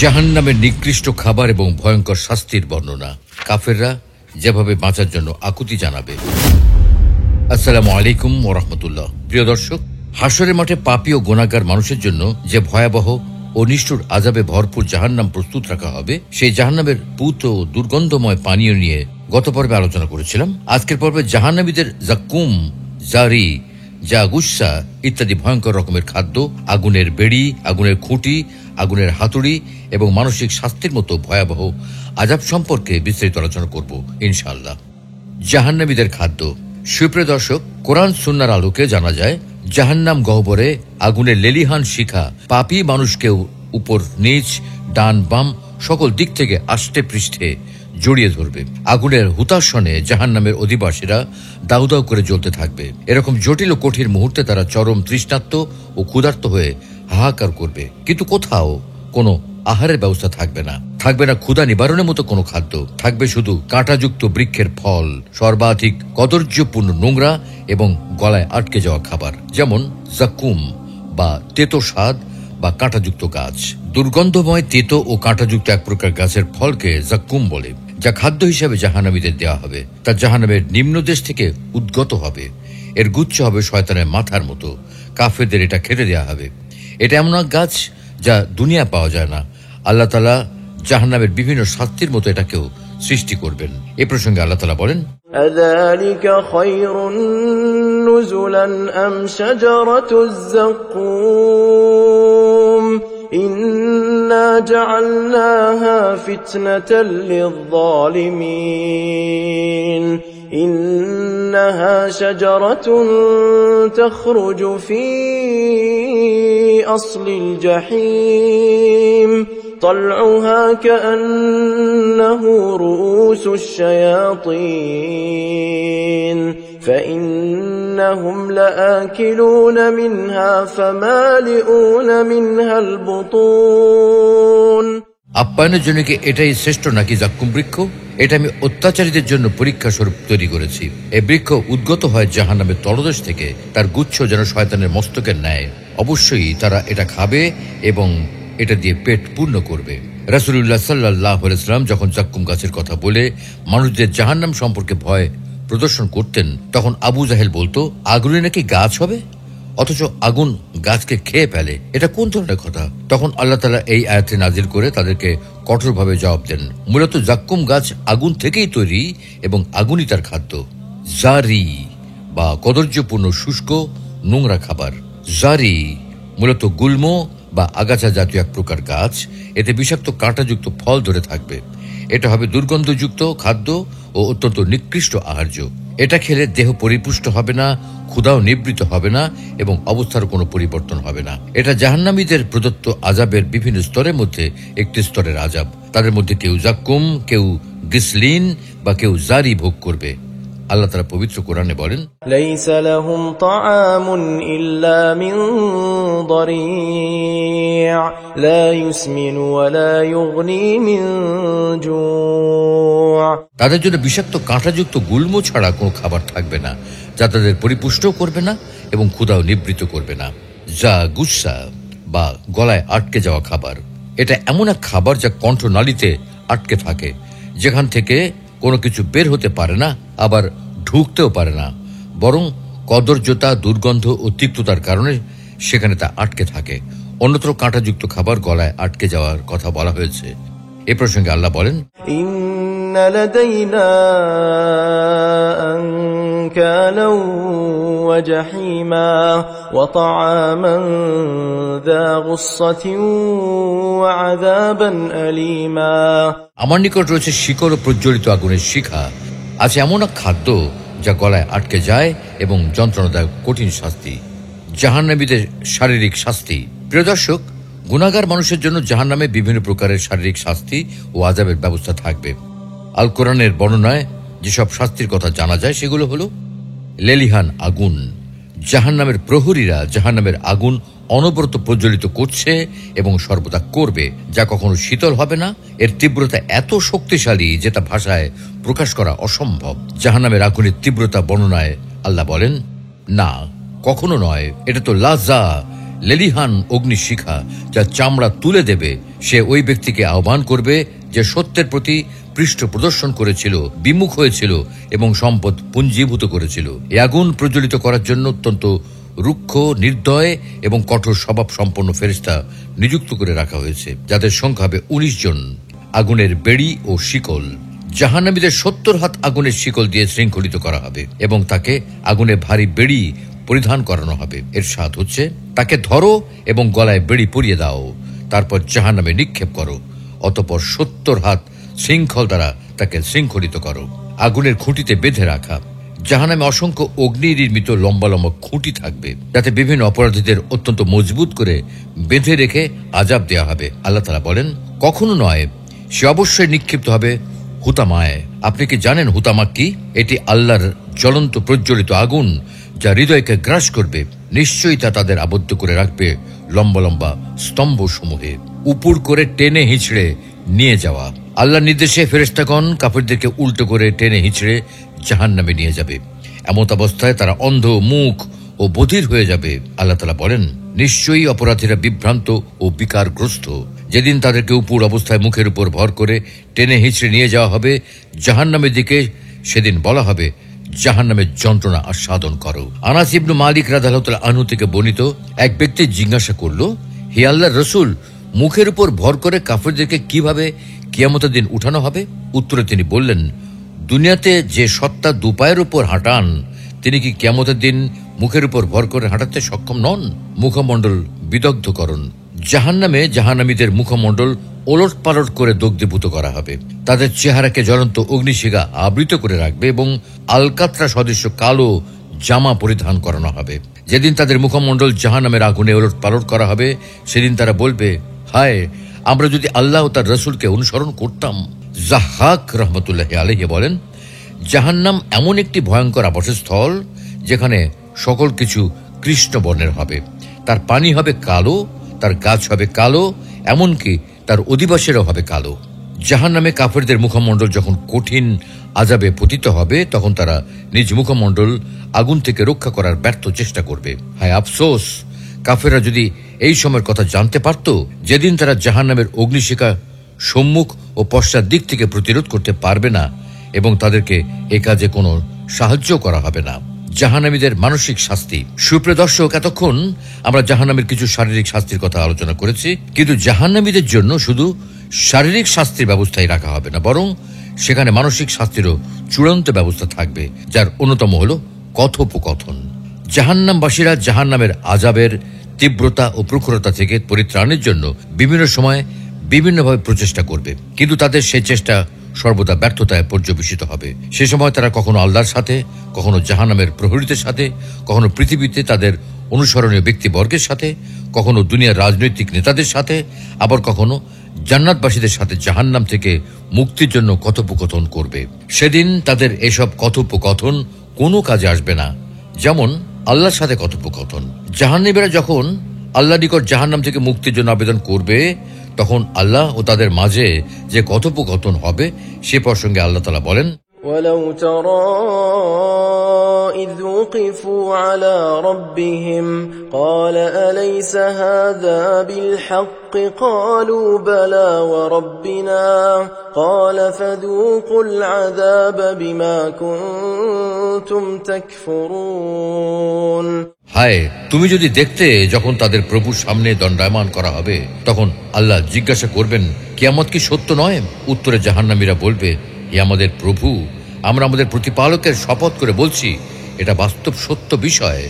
জাহান্নামের নিকৃষ্ট খাবার এবং ভয়ঙ্কর শাস্তির বর্ণনা। কাফেররা যেভাবে বাঁচার জন্য আকুতি জানাবে। আসসালামু আলাইকুম ওয়া রাহমাতুল্লাহ। প্রিয় দর্শক, হাশরের মাঠে পাপী ও গুনাহগার মানুষের জন্য যে ভয়াবহ ও নিষ্ঠুর আযাবে ভরপুর জাহান্নাম প্রস্তুত রাখা হবে, সেই জাহান্নামের পুত ও দুর্গন্ধময় পানীয় নিয়ে গত পর্বে আলোচনা করেছিলাম। আজকের পর্বে জাহান্নামীদের জাকুম, জারি, জাগুসা ইত্যাদি ভয়ঙ্কর রকমের খাদ্য, আগুনের বেড়ি, আগুনের খুঁটি, আগুনের হাতুড়ি এবং মানসিক শাস্তির মতো ভয়াবহ আযাব সম্পর্কে বিস্তারিত আলোচনা করব ইনশাআল্লাহ। জাহান্নামীদের খাদ্য। সুপ্রিয় দর্শক, কোরআন সুন্নাহর আলোকে জানা যায়, জাহান্নাম গহ্বরে আগুনের লেলিহান শিখা পাপী মানুষকে উপর নিচ, ডান বাম সকল দিক থেকে আষ্টে পৃষ্ঠে জড়িয়ে ধরবে। আগুনের হুতাশনে জাহান্নামের অধিবাসীরা দাউ দাউ করে জ্বলতে থাকবে। এরকম জটিল ও কঠিন মুহূর্তে তারা চরম তৃষ্ণার্ত ও ক্ষুধার্ত হয়ে হাহাকার করবে, কিন্তু কোথাও কোনো আহারের ব্যবস্থা থাকবে না। থাকবে না ক্ষুধা নিবারণের মতো কোনো খাদ্য। থাকবে শুধু কাঁটাযুক্ত বৃক্ষের ফল, সর্বাধিক কদর্যপূর্ণ নোংরা এবং গলায় আটকে যাওয়া খাবার, যেমন জাকুম বা তেতো স্বাদ বা কাঁটাযুক্ত গাছ। দুর্গন্ধময় তেতো ও কাঁটাযুক্ত এক প্রকার গাছের ফলকে জাকুম বলে, যা খাদ্য হিসেবে জাহান্নামীদের দেওয়া হবে। তা জাহান্নামের নিম্নদেশ থেকে উদ্গত হবে। এর গুচ্ছ হবে শয়তানের মাথার মতো। কাফেরদের এটা খেতে দেওয়া হবে। এটা এমন এক গাছ যা দুনিয়া পাওয়া যায় না। আল্লাহ তাআলা জাহান্নামের বিভিন্ন শাস্তির মতো এটাকেও সৃষ্টি করবেন। এ প্রসঙ্গে আল্লাহ তাআলা বলেন, আযালিকা খায়রুন নুজুলান আম শাজারাতুজ যাকুম ইন্না জাআলনাহা ফিতনাতাল লিয-যালিমিন ইন্নাহা শাজারাতুন তাখরুজু ফি আসলিল জাহিম طلعها كأنه رؤوس الشياطين فإنهم لآكلون منها فمالئون منها البطون। আপ্যায়নের জন্য কি এটাই শ্রেষ্ঠ নাকি জাক্কুম বৃক্ষ? এটা আমি অত্যাচারীদের জন্য পরীক্ষা স্বরূপ তৈরি করেছি। এই বৃক্ষ উদ্গত হয় জাহান্নামের তলদেশ থেকে। তার গুচ্ছ যেন শয়তানের মস্তকের ন্যায়। অবশ্যই তারা এটা খাবে এবং এটা দিয়ে পেট পূর্ণ করবে। রাসূলুল্লাহ সাল্লাল্লাহু আলাইহি ওয়াসাল্লাম যখন জাক্কুম গাছের কথা বলে মানুষদের জাহান্নাম সম্পর্কে ভয় প্রদর্শন করতেন, তখন আবু জাহেল বলতো, আগুনে নাকি গাছ হবে, অথচ আগুন গাছকে খেয়ে ফেলে। এটা কোন ধরনের কথা? তখন আল্লাহ তাআলা এই আয়াতে নাজিল করে তাদেরকে কঠোরভাবে জবাব দেন। মূলত জাক্কুম গাছ আগুন থেকেই তৈরি এবং আগুনই তার খাদ্য। জারি বা কদর্যপূর্ণ শুষ্ক নোংরা খাবার। জারি মূলত গুল্ম বা আগাছা জাতীয় এক প্রকার গাছ। এতে বিষাক্ত কাঁটাযুক্ত ফল ধরে থাকবে। এটা হবে দুর্গন্ধযুক্ত খাদ্য ও অত্যন্ত নিকৃষ্ট আহার্য। এটা খেলে দেহ পরিপুষ্ট হবে না, ক্ষুধাও নিবৃত হবে না এবং অবস্থার কোনো পরিবর্তন হবে না। এটা জাহান্নামীদের প্রদত্ত আযাবের বিভিন্ন স্তরের মধ্যে একটি স্তরের আযাব। তাদের মধ্যে কেউ জাক্কুম, কেউ গিসলিন বা কেউ জারি ভোগ করবে। আল্লাহ তাআলা পবিত্র কোরআনে বলেন, লাইসা লাহুম তাআমুন ইল্লা মিন দারি' লা ইউসমিনু ওয়া লা ইউগনি মিন জু'। তাদের জন্য বিষাক্ত কাঁটাযুক্ত গুল্ম ছাড়া কোনো খাবার থাকবে না, যা তাদের পরিপুষ্ট করবে না এবং ক্ষুধাও নিবৃত করবে না। যা গুসা বা গলায় আটকে যাওয়া খাবার। এটা এমন এক খাবার যা কণ্ঠনালীতে আটকে থাকে, যেখান থেকে কোনো কিছু বের হতে পারে না, আবার ঢুকতেও পারে না, বরং কদর্যতা, দুর্গন্ধ ও তিক্ততার কারণে সেখানে তা আটকে থাকে। অন্যত্র কাঁটাযুক্ত খাবার গলায় আটকে যাওয়ার কথা বলা হয়েছে। এ প্রসঙ্গে আল্লাহ বলেন, ইন্না লাদাইনা আনকালাও ওয়া জাহিমা ওয়া তাআমান যা গুসসাতিন ওয়া আযাবান আলীমা। আমার নিকট রয়েছে শিকড় ও প্রজ্বলিত আগুনের শিখা। আছে এমন এক খাদ্য যা গলায় আটকে যায় এবং যন্ত্রণাদায়ক কঠিন শাস্তি। জাহান্নামীদের শারীরিক শাস্তি। প্রিয় দর্শক, গুনাহগার মানুষের জন্য জাহান্নামে বিভিন্ন প্রকারের শারীরিক শাস্তি ও আযাবের ব্যবস্থা থাকবে। আল কোরআনের বর্ণনায় যেসব শাস্তির কথা জানা যায় সেগুলো হলো লেলিহান আগুন। জাহান্নামের প্রহরীরা জাহান্নামের আগুন অনবরত প্রজ্বলিত করছে এবং সর্বদা করবে, যা কখনো শীতল হবে না। এর তীব্রতা এত শক্তিশালী যে তা ভাষায় প্রকাশ করা অসম্ভব। জাহান্নামের আগুনের তীব্রতা বর্ণনায় আল্লাহ বলেন, না, কখনো নয়, এটা তো লাজা, লেলিহান অগ্নিশিখা, যা চামড়া তুলে দেবে সে ওই ব্যক্তিকে আহ্বান করবে যে সত্যের প্রতি পৃষ্ঠ প্রদর্শন করেছিল, বিমুখ হয়েছিল এবং সম্পদ পুঞ্জীভূত করেছিল। এই আগুন প্রজ্বলিত করার জন্য অত্যন্ত রুক্ষ, নির্দয় এবং কঠোর স্বভাব সম্পন্ন ফেরেশতা নিযুক্ত করে রাখা হয়েছে, যাদের সংখ্যা হবে 19 জন। আগুনের বেড়ি ও শিকল, জাহান্নামীদের 70 হাত আগুনের শিকল দিয়ে শৃঙ্খলিত করা হবে এবং তাকে আগুনে ভারী বেড়ি পরিধান করানো হবে। এর স্বাদ হচ্ছে, তাকে ধরো এবং গলায় বেড়ি পরিয়ে দাও, তারপর জাহান্নামে নিক্ষেপ করো, অতঃপর 70 হাত শৃঙ্খল দ্বারা তাকে শৃঙ্খলিত করো। আগুনের খুঁটিতে বেঁধে রাখা, জাহান্নামে অসংখ্য অগ্নি নির্মিত লম্বা লম্বা খুঁটি থাকবে, যাতে বিভিন্ন অপরাধীদের অত্যন্ত মজবুত করে বেঁধে রেখে আযাব দেওয়া হবে। আল্লাহ তাআলা বলেন, কখনো নয়, সে অবশ্যই নিক্ষিপ্ত হবে হুতামায়। আপনি কি জানেন হুতামা কি? এটি আল্লাহর জ্বলন্ত প্রজ্বলিত আগুন, যা হৃদয়কে গ্রাস করবে। নিশ্চয়ই তা তাদের আবদ্ধ করে রাখবে লম্বা লম্বা স্তম্ভ সমূহে, উপর করে টেনে হিঁচড়ে নিয়ে যাওয়া। আল্লাহর নির্দেশে ফেরেশতাগণ কাফিরদেরকে উল্টো করে টেনে হিঁচড়ে জাহান্নামে নিয়ে যাবে। এমত অবস্থায় তারা অন্ধ, মুখ ও বধির হয়ে যাবে। আল্লাহ তাআলা বলেন, নিশ্চয়ই অপরাধীরা বিভ্রান্ত ও বিকারগ্রস্ত। যেদিন তাদেরকে উপর অবস্থায় মুখের উপর ভর করে টেনে হিঁচড়ে নিয়ে যাওয়া হবে জাহান্নামের দিকে, সেদিন বলা হবে, জাহান্নামের যন্ত্রণা আস্বাদন করো। আনাস ইবনে মালিক রাদিয়াল্লাহু তাআলা আনহু থেকে বর্ণিত, এক ব্যক্তি জিজ্ঞাসা করল, হে আল্লাহর রাসূল, মুখের উপর ভর করে কাফিরদেরকে কিভাবে কিয়ামতের দিন উঠানো হবে? উত্তরে তিনি বললেন, দুনিয়াতে যে সত্তা দুপায়ের উপর হাঁটান, তিনি কি কিয়ামতের দিন মুখের উপর ভর করে হাঁটাতে সক্ষম নন? মুখমণ্ডল বিদগ্ধকরণ, জাহান্নামে জাহান্নামীদের মুখমণ্ডল ওলট পালট করে দগ্ধীভূত করা হবে। তাদের চেহারাকে জ্বলন্ত অগ্নিশিখা আবৃত করে রাখবে এবং আলকাতরা সদৃশ্য কালো জামা পরিধান করানো হবে। যেদিন তাদের মুখমণ্ডল জাহান্নামের আগুনে ওলট পালট করা হবে, সেদিন তারা বলবে, হায়, আমরা যদি আল্লাহ ও তার রাসূলকে অনুসরণ করতাম। যাহ্হাক রহমতুল্লাহি আলাইহি বলেন, জাহান্নাম এমন একটি ভয়ঙ্কর আবাসস্থল, যেখানে সকল কিছু কৃষ্ণ বর্ণের হবে। তার পানি হবে কালো, তার গাছ হবে কালো, এমনকি তার অধিবাসীরাও হবে কালো। জাহান্নামে কাফেরদের মুখমণ্ডল যখন কঠিন আযাবে পতিত হবে, তখন তারা নিজ মুখমণ্ডল আগুন থেকে রক্ষা করার ব্যর্থ চেষ্টা করবে। হায় আফসোস, কাফেররা যদি এই সময়ের কথা জানতে পারত, যেদিন তারা জাহান্নামের অগ্নিশিখা সম্মুখ ও পশ্চাৎ দিক থেকে প্রতিরোধ করতে পারবে না এবং তাদেরকে এ কাজে কোনো সাহায্য করা হবে না। জাহান্নামীদের মানসিক শাস্তি। সুপ্রিয় দর্শক, এতক্ষণ আমরা জাহান্নামের কিছু শারীরিক শাস্তির কথা আলোচনা করেছি, কিন্তু জাহান্নামীদের জন্য শুধু শারীরিক শাস্তির ব্যবস্থাই রাখা হবে না, বরং সেখানে মানসিক শাস্তিরও চূড়ান্ত ব্যবস্থা থাকবে, যার অন্যতম হল কথোপকথন। জাহান্নামবাসীরা জাহান্নামের আযাবের তীব্রতা ও প্রখরতা থেকে পরিত্রাণের জন্য বিভিন্ন সময় বিভিন্নভাবে প্রচেষ্টা করবে, কিন্তু তাদের সেই চেষ্টা সর্বদা ব্যর্থতায় পর্যবেসিত হবে। সে সময় তারা কখনো আল্লাহর সাথে, কখনো জাহান্নামের প্রহরীদের সাথে, কখনো পৃথিবীতে তাদের অনুসরণীয় ব্যক্তিবর্গের সাথে, কখনো দুনিয়ার রাজনৈতিক নেতাদের সাথে, আবার কখনো জান্নাতবাসীদের সাথে জাহান্নাম থেকে মুক্তির জন্য কথোপকথন করবে। সেদিন তাদের এসব কথোপকথন কোনো কাজে আসবে না, যেমন আল্লাহর সাথে কথোপকথন। জাহান্নামীরা যখন আল্লাহর নিকট জাহান্নাম থেকে মুক্তির জন্য আবেদন করবে, তখন আল্লাহ ও তাদের মাঝে যে কথোপকথন হবে সে প্রসঙ্গে আল্লাহ তাআলা বলেন, ولو ترى إذ وقفوا على ربهم قال أليس هذا بالحق قالوا بلى وربنا قال فذوقوا العذاب بما كنتم تكفرون। হায়, তুমি যদি দেখতে যখন তাদের প্রভুর সামনে দণ্ডায়মান করা হবে, তখন আল্লাহ জিজ্ঞাসা করবেন, কিয়ামত কি সত্য নয়? উত্তরে জাহান্নামীরা বলবে, হে আমাদের প্রভু, আমরা আমাদের প্রতিপালকের শপথ করে বলছি, এটা বাস্তব সত্য বিষয়।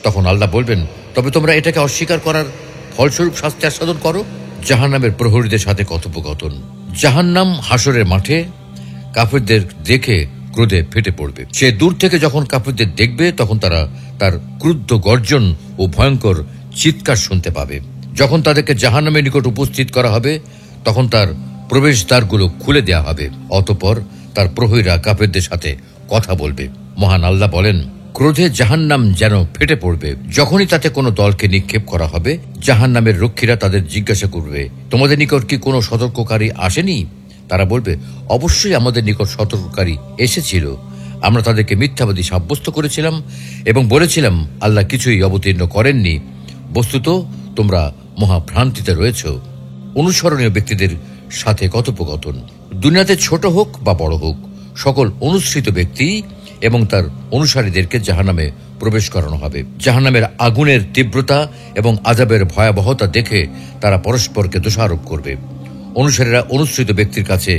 তখন আল্লাহ বলবেন, তবে তোমরা এটাকে অস্বীকার করার ফলস্বরূপ শাস্তি আস্বাদন করো। জাহান্নামের প্রহরীদের সাথে কথোপকথন। জাহান্নাম হাসরের মাঠে কাফিরদের দেখে ক্রোধে ফেটে পড়বে। সে দূর থেকে যখন কাফিরদের দেখবে, তখন তারা তার ক্রুদ্ধ গর্জন ও ভয়ঙ্কর চিৎকার শুনতে পাবে। যখন তাদেরকে জাহান্নামের নিকট উপস্থিত করা হবে, তখন তার প্রবেশদ্বারগুলো খুলে দেওয়া হবে। অতঃপর তার প্রহরীরা কাফেরদের সাথে কথা বলবে। মহান আল্লাহ বলেন, ক্রোধে জাহান্নাম যেন ফেটে পড়বে। যখনই তাতে কোনো দলকে নিক্ষেপ করা হবে, জাহান্নামের রক্ষীরা তাদের জিজ্ঞাসা করবে, তোমাদের নিকট কি কোনো সতর্ককারী আসেনি? তারা বলবে, অবশ্যই আমাদের নিকট সতর্ককারী এসেছিল। আমরা তাদেরকে মিথ্যাবাদী সাব্যস্ত করেছিলাম এবং বলেছিলাম, আল্লাহ কিছুই অবতীর্ণ করেননি। বস্তুত তোমরা মহাভ্রান্তিতে রয়েছ। অনুসরণীয় ব্যক্তিদের সাথে কথোপকথন। দুনিয়াতে ছোট হোক বা বড় হোক, সকল অনুসৃত ব্যক্তি এবং তার অনুসারীদেরকে জাহান্নামে প্রবেশ করানো হবে। জাহান্নামের আগুনের তীব্রতা এবং আযাবের ভয়াবহতা দেখে তারা পরস্পরকে দোষারোপ করবে। অনুসারীরা অনুসৃত ব্যক্তির কাছে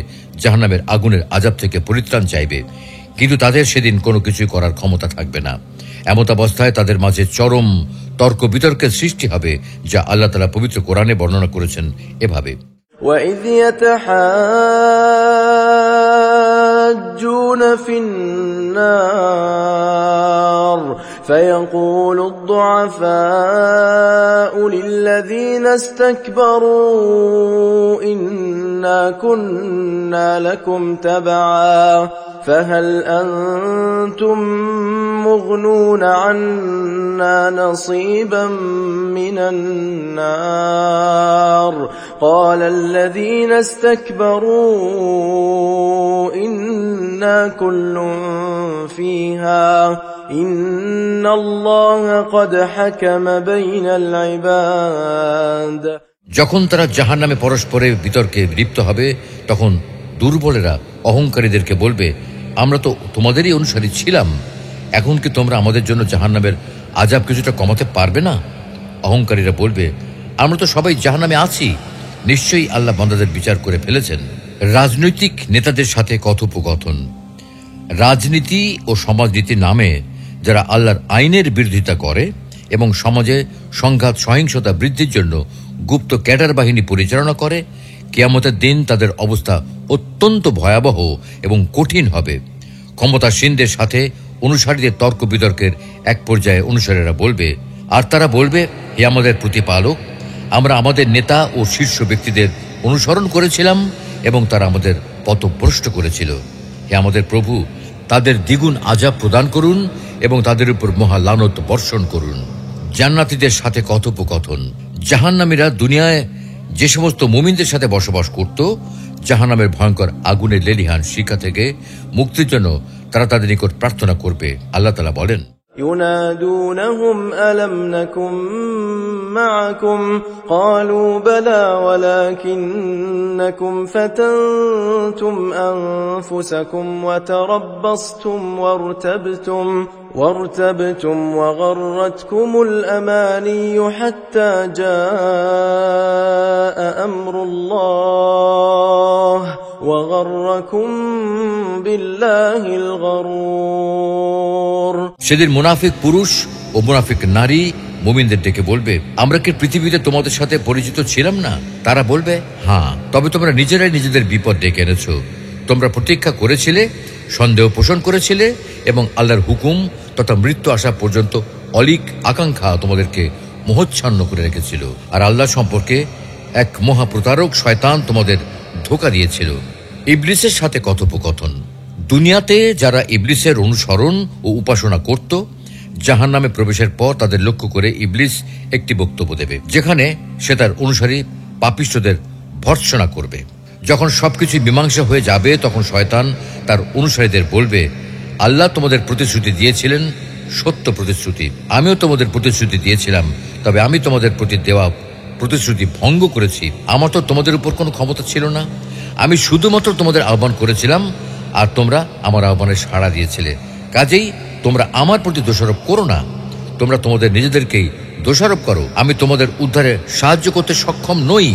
জাহান্নামের আগুনের আযাব থেকে পরিত্রাণ চাইবে, কিন্তু তাদের সেদিন কোনো কিছুই করার ক্ষমতা থাকবে না। এমত অবস্থায় তাদের মাঝে চরম তর্ক বিতর্কের সৃষ্টি হবে, যা আল্লাহ তাআলা পবিত্র কোরআনে বর্ণনা করেছেন এভাবে: وَإِذْ يَتَحَاجُّونَ فِي النَّارِ فَيَقُولُ الضُّعَفَاءُ لِلَّذِينَ اسْتَكْبَرُوا إِنَّا كُنَّا لَكُمْ تَبَعًا فَهَلْ أَنْتُمْ مُغْنُونَ عَنَّا نَصِيبًا مِنَ النَّارِ قَالَ الَّذِينَ اسْتَكْبَرُوا إِنَّا كُلٌّ فِيهَا إِنَّ اللَّهَ قَدْ حَكَمَ بَيْنَ الْعِبَادِ। যখন তারা জাহান্নামে পরস্পরের বিতর্কে লিপ্ত হবে, তখন দুর্বলেরা অহংকারীদেরকে বলবে, আমরা তো তোমাদেরই অনুসারী ছিলাম, এখন কি তোমরা আমাদের জন্য জাহান্নামের আযাব কিছুটা কমাতে পারবে না? অহংকারীরা বলবে, আমরা তো সবাই জাহান্নামে আছি, নিশ্চয়ই আল্লাহ বান্দাদের বিচার করে ফেলেছেন। রাজনৈতিক নেতাদের সাথে কথোপকথন। রাজনীতি ও সমাজনীতি নামে যারা আল্লাহর আইনের বিরোধিতা করে এবং সমাজে সংঘাত সহিংসতা বৃদ্ধির জন্য গুপ্ত ক্যাডার বাহিনী পরিচালনা করে, কিয়ামতের দিন তাদের অবস্থা অত্যন্ত ভয়াবহ এবং কঠিন হবে। ক্ষমতাসীনদের সাথে অনুসারীদের তর্ক বিতর্কের এক পর্যায়ে অনুসারীরা বলবে, আর তারা বলবে, হে আমাদের প্রতিপালক, আমরা আমাদের নেতা ও শীর্ষ ব্যক্তিদের অনুসরণ করেছিলাম এবং তারা আমাদের পথভ্রষ্ট করেছিল। হে আমাদের প্রভু, তাদের দ্বিগুণ আযাব প্রদান করুন এবং তাদের উপর মহা লানত বর্ষণ করুন। জান্নাতীদের সাথে কথোপকথন। জাহান্নামীরা দুনিয়ায় যে সমস্ত মুমিনদের সাথে বসবাস করত, জাহান্নামের ভয়ঙ্কর আগুনের লেলিহান শিখা থেকে মুক্তির জন্য তারা তাদের নিকট প্রার্থনা করবে। আল্লাহ তাআলা বলেন, ينادونهم ألم نكن معكم قالوا بلى ولكنكم فتنتم أنفسكم وتربصتم وارتبتم وغرتكم الأماني حتى جاء أمر الله وغركم بالله الغرور। সেদিন মুনাফিক পুরুষ ও মুনাফিক নারী মুমিনদের ডেকে বলবে, আমরা কি পৃথিবীতে তোমাদের সাথে পরিচিত ছিলাম না? তারা বলবে, হ্যাঁ, তবে তোমরা নিজেরাই নিজেদের বিপদ ডেকে এনেছো। তোমরা প্রতীক্ষা করেছিলে, সন্দেহ পোষণ করেছিলে এবং আল্লাহর হুকুম তথা মৃত্যু আসা পর্যন্ত অলিক আকাঙ্ক্ষা তোমাদেরকে মোহচ্ছন্ন করে রেখেছিল। আর আল্লাহ সম্পর্কে এক মহাপ্রতারক শয়তান তোমাদের ধোঁকা দিয়েছিল। ইবলিসের সাথে কথোপকথন। দুনিয়াতে যারা ইবলিসের অনুসরণ ও উপাসনা করত, জাহান্নামে প্রবেশের পর তাদের লক্ষ্য করে ইবলিস একটি বক্তব্য দেবে, যেখানে সে তার অনুসারী পাপিষ্ঠদের ভর্ৎসনা করবে। যখন সবকিছু মীমাংসা হয়ে যাবে, তখন শয়তান তার অনুসারীদের বলবে, আল্লাহ তোমাদের প্রতিশ্রুতি দিয়েছিলেন সত্য প্রতিশ্রুতি, আমিও তোমাদের প্রতিশ্রুতি দিয়েছিলাম, তবে আমি তোমাদের প্রতি দেওয়া প্রতিশ্রুতি ভঙ্গ করেছি। আমার তো তোমাদের উপর কোনো ক্ষমতা ছিল না, আমি শুধুমাত্র তোমাদের আহ্বান করেছিলাম আর তোমরা আমার আহ্বানে সাড়া দিয়েছিলে। কাজেই তোমরা আমার প্রতি দোষারোপ করো না, তোমরা তোমাদের নিজেদেরকেই দোষারোপ করো। আমি তোমাদের উদ্ধারে সাহায্য করতে সক্ষম নই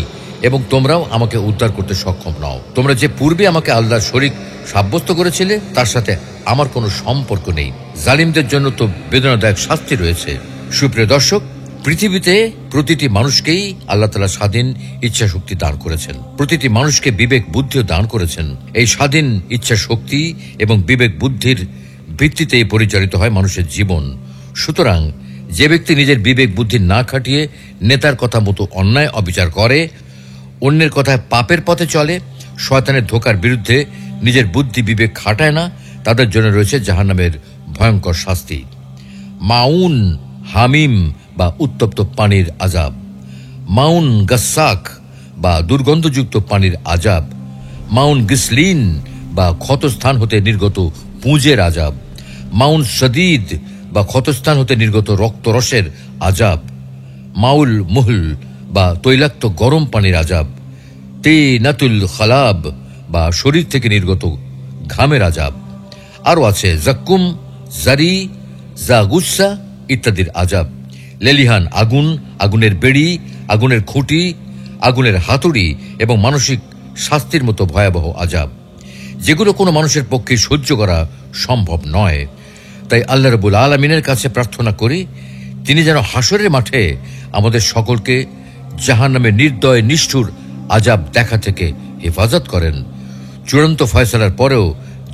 এবং তোমরাও আমাকে উদ্ধার করতে সক্ষম নও। তোমরা যে পূর্বে আমাকে আল্লাহর শরীক সাব্যস্ত করেছিলে, তার সাথে আমার কোনো সম্পর্ক নেই। জালিমদের জন্য তো বেদনাদায়ক শাস্তি রয়েছে। সুপ্রিয় দর্শক, পৃথিবীতে প্রতিটি মানুষকেই আল্লাহ তাআলা স্বাধীন ইচ্ছা শক্তি দান করেছেন। প্রতিটি মানুষকে বিবেক বুদ্ধিও দান করেছেন। এই স্বাধীন ইচ্ছা শক্তি এবং বিবেক বুদ্ধির ভিত্তিতেই পরিচালিত হয় মানুষের জীবন। সুতরাং যে ব্যক্তি নিজের বিবেক বুদ্ধি না খাটিয়ে নেতার কথা মতো অন্যায় অবিচার করে, অন্যের কথায় পাপের পথে চলে, শয়তানের ধোঁকার বিরুদ্ধে নিজের বুদ্ধি বিবেক খাটায় না, তাদের জন্য রয়েছে জাহান্নামের ভয়ঙ্কর শাস্তি। মাউন হামিম বা উত্তপ্ত পানির আযাব, মাউন গাসাক বা দুর্গন্ধযুক্ত পানির আযাব, মাউন গিসলিন বা ক্ষতস্থান হতে নির্গত পুঁজের আযাব, মাউন শদীদ বা ক্ষতস্থান হতে নির্গত রক্তরসের আযাব, মাউল মুহল বা তৈলাক্ত গরম পানির আযাব, তিনাতুল খালাব বা শরীর থেকে নির্গত ঘামের আজাব। আরও আছে জাক্কুম, জারি, জাগুসা ইত্যাদির আজাব। লেলিহান আগুন, আগুনের বেড়ি, আগুনের খুঁটি, আগুনের হাতুড়ি এবং মানসিক শাস্তির মতো ভয়াবহ আজাব, যেগুলো কোনো মানুষের পক্ষে সহ্য করা সম্ভব নয়। তাই আল্লাহ রাব্বুল আলামিনের কাছে প্রার্থনা করি, তিনি যেন হাসরের মাঠে আমাদের সকলকে জাহান্নামের নির্দয় নিষ্ঠুর আজাব দেখা থেকে হেফাজত করেন, চূড়ান্ত ফয়সালার পরেও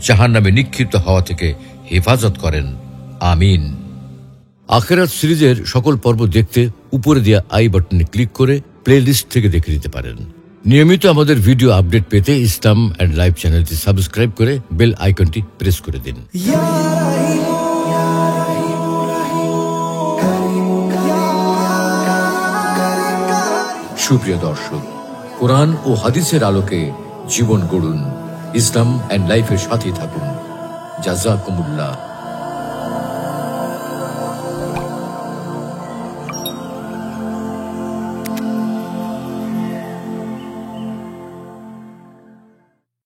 জাহান্নামে নিক্ষিপ্ত হওয়া থেকে হেফাজত করেন। আমিন। আখিরাত সিরিজের সকল পর্ব দেখতে উপরে দেওয়া আই বাটনে ক্লিক করে প্লে লিস্ট থেকে দেখে নিতে পারেন। নিয়মিত আমাদের ভিডিও আপডেট পেতে ইসলাম অ্যান্ড লাইভ চ্যানেলটি সাবস্ক্রাইব করে বেল আইকনটি প্রেস করে দিন। সুপ্রিয় দর্শক, কোরআন ও হাদিসের আলোকে জীবন গড়ুন, ইসলাম অ্যান্ড লাইফের সাথে থাকুন। জাযাকুমুল্লাহ।